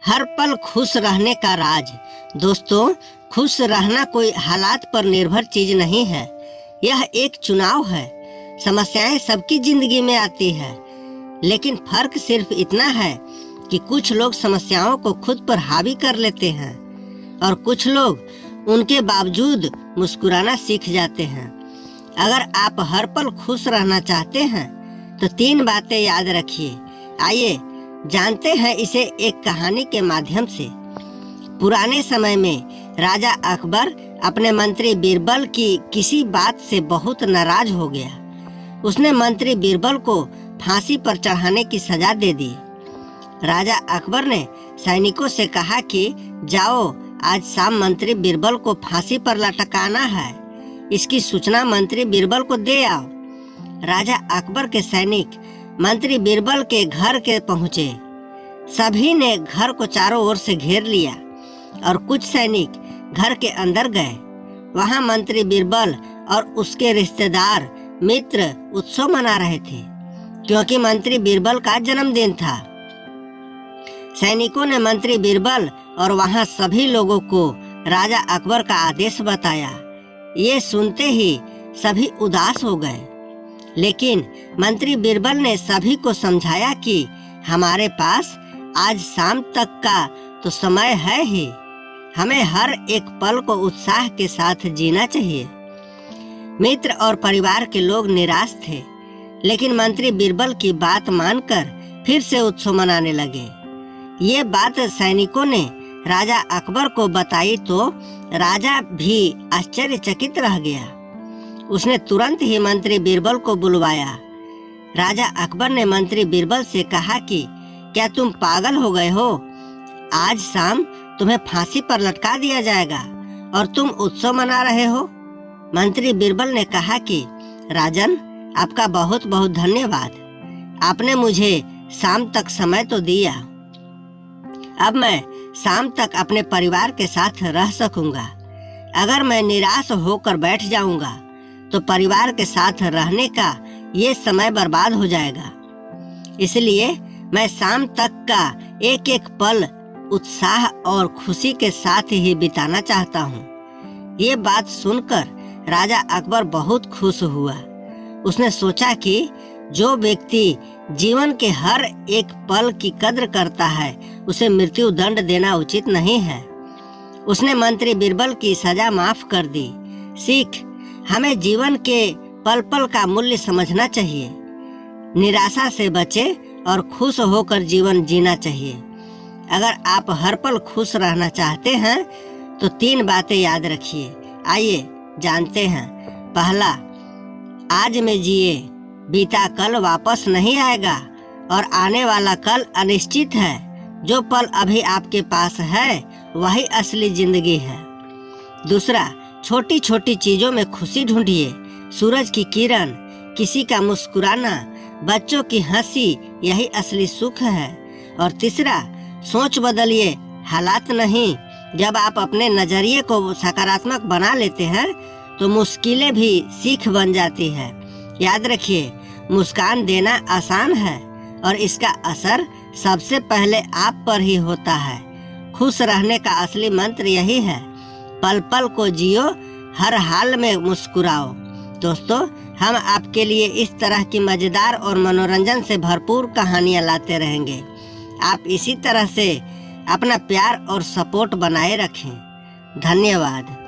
हर पल खुश रहने का राज। दोस्तों, खुश रहना कोई हालात पर निर्भर चीज नहीं है, यह एक चुनाव है। समस्याएं सबकी जिंदगी में आती है, लेकिन फर्क सिर्फ इतना है कि कुछ लोग समस्याओं को खुद पर हावी कर लेते हैं और कुछ लोग उनके बावजूद मुस्कुराना सीख जाते हैं। अगर आप हर पल खुश रहना चाहते हैं तो 3 बातें याद रखिए। आइए जानते हैं इसे एक कहानी के माध्यम से। पुराने समय में राजा अकबर अपने मंत्री बीरबल की किसी बात से बहुत नाराज हो गया। उसने मंत्री बीरबल को फांसी पर चढ़ाने की सजा दे दी। राजा अकबर ने सैनिकों से कहा कि जाओ, आज शाम मंत्री बीरबल को फांसी पर लटकाना है। इसकी सूचना मंत्री बीरबल को दे आओ। राजा अकबर के सैनिक मंत्री बीरबल के घर के पहुंचे। सभी ने घर को चारों ओर से घेर लिया और कुछ सैनिक घर के अंदर गए। वहां मंत्री बीरबल और उसके रिश्तेदार मित्र उत्सव मना रहे थे, क्योंकि मंत्री बीरबल का जन्मदिन था। सैनिकों ने मंत्री बीरबल और वहां सभी लोगों को राजा अकबर का आदेश बताया। ये सुनते ही सभी उदास हो गए, लेकिन मंत्री बीरबल ने सभी को समझाया कि हमारे पास आज शाम तक का तो समय है ही, हमें हर एक पल को उत्साह के साथ जीना चाहिए। मित्र और परिवार के लोग निराश थे, लेकिन मंत्री बीरबल की बात मानकर फिर से उत्सव मनाने लगे। ये बात सैनिकों ने राजा अकबर को बताई तो राजा भी आश्चर्यचकित रह गया। उसने तुरंत ही मंत्री बीरबल को बुलवाया। राजा अकबर ने मंत्री बीरबल से कहा कि क्या तुम पागल हो गए हो? आज शाम तुम्हें फांसी पर लटका दिया जाएगा और तुम उत्सव मना रहे हो। मंत्री बीरबल ने कहा कि राजन, आपका बहुत बहुत धन्यवाद। आपने मुझे शाम तक समय तो दिया। अब मैं शाम तक अपने परिवार के साथ रह सकूंगा। अगर मैं निराश होकर बैठ जाऊंगा तो परिवार के साथ रहने का ये समय बर्बाद हो जाएगा। इसलिए मैं शाम तक का एक एक पल उत्साह और खुशी के साथ ही बिताना चाहता हूँ। ये बात सुनकर राजा अकबर बहुत खुश हुआ। उसने सोचा कि जो व्यक्ति जीवन के हर एक पल की कद्र करता है, उसे मृत्यु दंड देना उचित नहीं है। उसने मंत्री बीरबल की सजा माफ कर दी। सीख, हमें जीवन के पल पल का मूल्य समझना चाहिए। निराशा से बचे और खुश होकर जीवन जीना चाहिए। अगर आप हर पल खुश रहना चाहते हैं तो 3 बातें याद रखिए। आइए जानते हैं। पहला, आज में जिए, बीता कल वापस नहीं आएगा और आने वाला कल अनिश्चित है। जो पल अभी आपके पास है वही असली जिंदगी है। दूसरा, छोटी छोटी चीजों में खुशी ढूंढिए। सूरज की किरण, किसी का मुस्कुराना, बच्चों की हंसी, यही असली सुख है। और तीसरा, सोच बदलिए, हालात नहीं। जब आप अपने नजरिए को सकारात्मक बना लेते हैं तो मुश्किलें भी सीख बन जाती है। याद रखिए, मुस्कान देना आसान है और इसका असर सबसे पहले आप पर ही होता है। खुश रहने का असली मंत्र यही है। पल पल को जियो, हर हाल में मुस्कुराओ। दोस्तों, हम आपके लिए इस तरह की मजेदार और मनोरंजन से भरपूर कहानियां लाते रहेंगे। आप इसी तरह से अपना प्यार और सपोर्ट बनाए रखें। धन्यवाद।